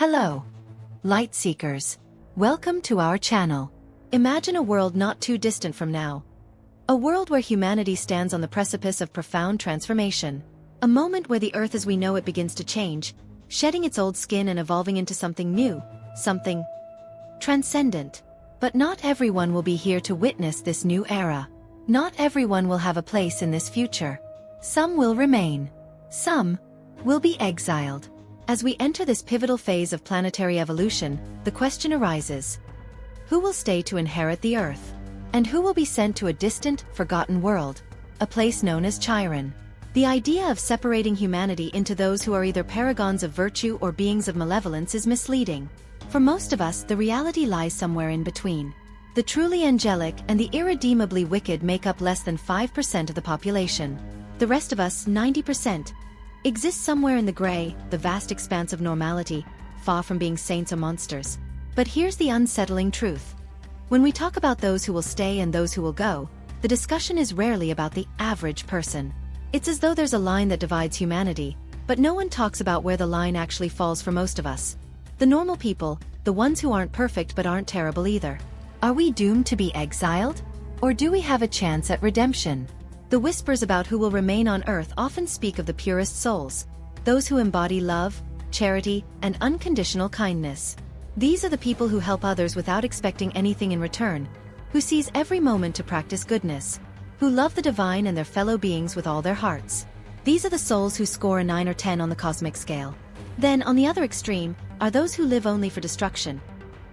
Hello, Lightseekers. Welcome to our channel. Imagine a world not too distant from now. A world where humanity stands on the precipice of profound transformation. A moment where the Earth as we know it begins to change, shedding its old skin and evolving into something new, something transcendent. But not everyone will be here to witness this new era. Not everyone will have a place in this future. Some will remain. Some will be exiled. As we enter this pivotal phase of planetary evolution, the question arises: who will stay to inherit the Earth? And who will be sent to a distant, forgotten world, a place known as Chiron? The idea of separating humanity into those who are either paragons of virtue or beings of malevolence is misleading. For most of us, the reality lies somewhere in between. The truly angelic and the irredeemably wicked make up less than 5% of the population. The rest of us, 90%, exist somewhere in the gray, the vast expanse of normality, far from being saints or monsters. But here's the unsettling truth. When we talk about those who will stay and those who will go, the discussion is rarely about the average person. It's as though there's a line that divides humanity, but no one talks about where the line actually falls for most of us. The normal people, the ones who aren't perfect but aren't terrible either. Are we doomed to be exiled? Or do we have a chance at redemption? The whispers about who will remain on Earth often speak of the purest souls, those who embody love, charity, and unconditional kindness. These are the people who help others without expecting anything in return, who seize every moment to practice goodness, who love the divine and their fellow beings with all their hearts. These are the souls who score a 9 or 10 on the cosmic scale. Then, on the other extreme, are those who live only for destruction.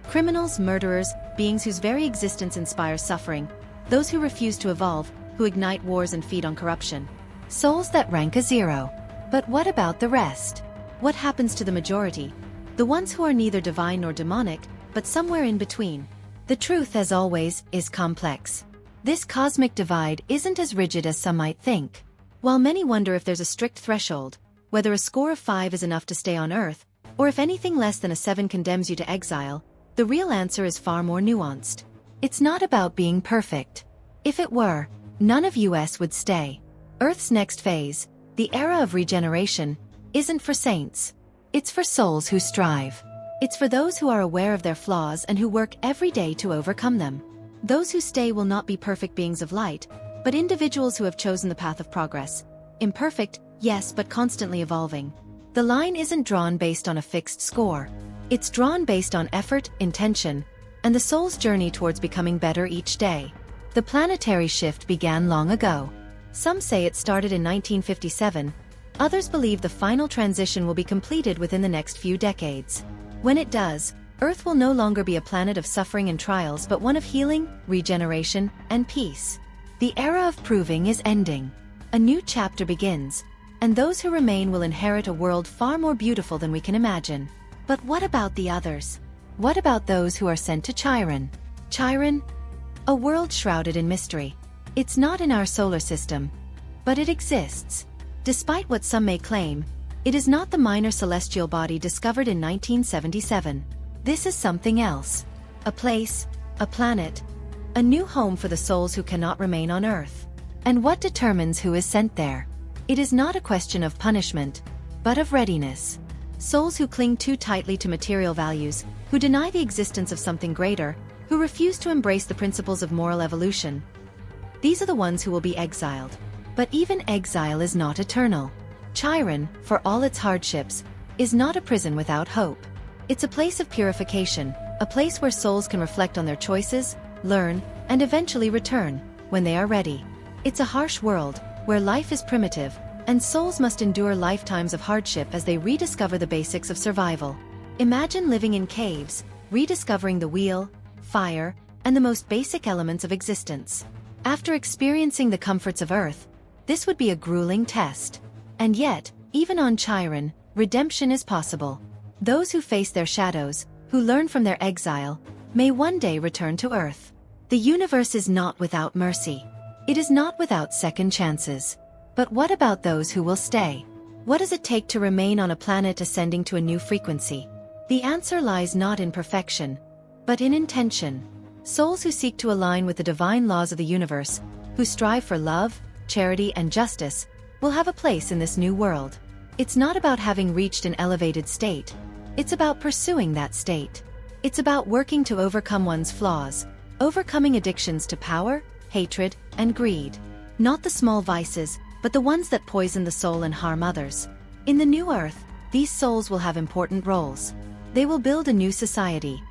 Criminals, murderers, beings whose very existence inspires suffering, those who refuse to evolve, who ignite wars and feed on corruption. Souls that rank a 0. But what about the rest? What happens to the majority? The ones who are neither divine nor demonic, but somewhere in between. The truth, as always, is complex. This cosmic divide isn't as rigid as some might think. While many wonder if there's a strict threshold, whether a score of 5 is enough to stay on Earth, or if anything less than a 7 condemns you to exile, the real answer is far more nuanced. It's not about being perfect. If it were, none of us would stay. Earth's next phase, the era of regeneration, isn't for saints. It's for souls who strive. It's for those who are aware of their flaws and who work every day to overcome them. Those who stay will not be perfect beings of light, but individuals who have chosen the path of progress. Imperfect, yes, but constantly evolving. The line isn't drawn based on a fixed score. It's drawn based on effort, intention, and the soul's journey towards becoming better each day. The planetary shift began long ago. Some say it started in 1957. Others believe the final transition will be completed within the next few decades. When it does, Earth will no longer be a planet of suffering and trials but one of healing, regeneration, and peace. The era of proving is ending. A new chapter begins, and those who remain will inherit a world far more beautiful than we can imagine. But what about the others? What about those who are sent to Chiron? Chiron? A world shrouded in mystery. It's not in our solar system, but it exists. Despite what some may claim, it is not the minor celestial body discovered in 1977. This is something else. A place, a planet, a new home for the souls who cannot remain on Earth. And what determines who is sent there? It is not a question of punishment, but of readiness. Souls who cling too tightly to material values, who deny the existence of something greater, who refuse to embrace the principles of moral evolution. These are the ones who will be exiled. But even exile is not eternal. Chiron, for all its hardships, is not a prison without hope. It's a place of purification, a place where souls can reflect on their choices, learn, and eventually return, when they are ready. It's a harsh world, where life is primitive, and souls must endure lifetimes of hardship as they rediscover the basics of survival. Imagine living in caves, rediscovering the wheel, fire, and the most basic elements of existence. After experiencing the comforts of Earth, this would be a grueling test. And yet, even on Chiron, redemption is possible. Those who face their shadows, who learn from their exile, may one day return to Earth. The universe is not without mercy. It is not without second chances. But what about those who will stay? What does it take to remain on a planet ascending to a new frequency? The answer lies not in perfection, but in intention. Souls who seek to align with the divine laws of the universe, who strive for love, charity, and justice, will have a place in this new world. It's not about having reached an elevated state. It's about pursuing that state. It's about working to overcome one's flaws, overcoming addictions to power, hatred, and greed. Not the small vices, but the ones that poison the soul and harm others. In the new earth, these souls will have important roles. They will build a new society,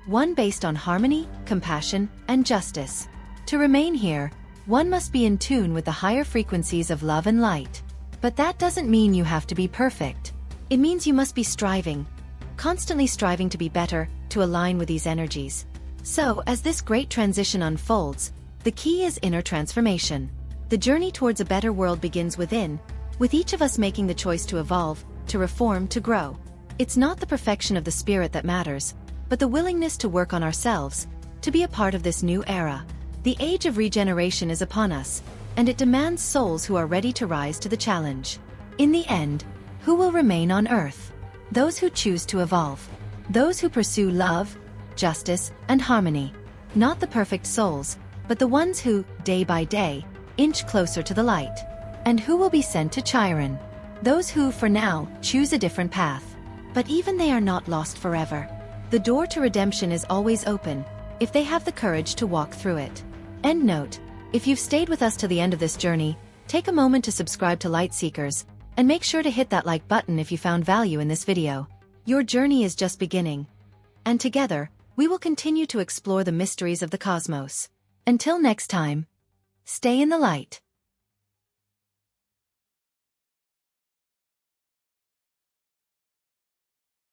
one based on harmony, compassion, and justice. To remain here, one must be in tune with the higher frequencies of love and light. But that doesn't mean you have to be perfect. It means you must be striving, constantly striving to be better, to align with these energies. So, as this great transition unfolds, the key is inner transformation. The journey towards a better world begins within, with each of us making the choice to evolve, to reform, to grow. It's not the perfection of the spirit that matters, but the willingness to work on ourselves, to be a part of this new era. The age of regeneration is upon us, and it demands souls who are ready to rise to the challenge. In the end, who will remain on Earth? Those who choose to evolve. Those who pursue love, justice, and harmony. Not the perfect souls, but the ones who, day by day, inch closer to the light. And who will be sent to Chiron? Those who, for now, choose a different path. But even they are not lost forever. The door to redemption is always open, if they have the courage to walk through it. End note. If you've stayed with us to the end of this journey, take a moment to subscribe to Lightseekers, and make sure to hit that like button if you found value in this video. Your journey is just beginning. And together, we will continue to explore the mysteries of the cosmos. Until next time, stay in the light.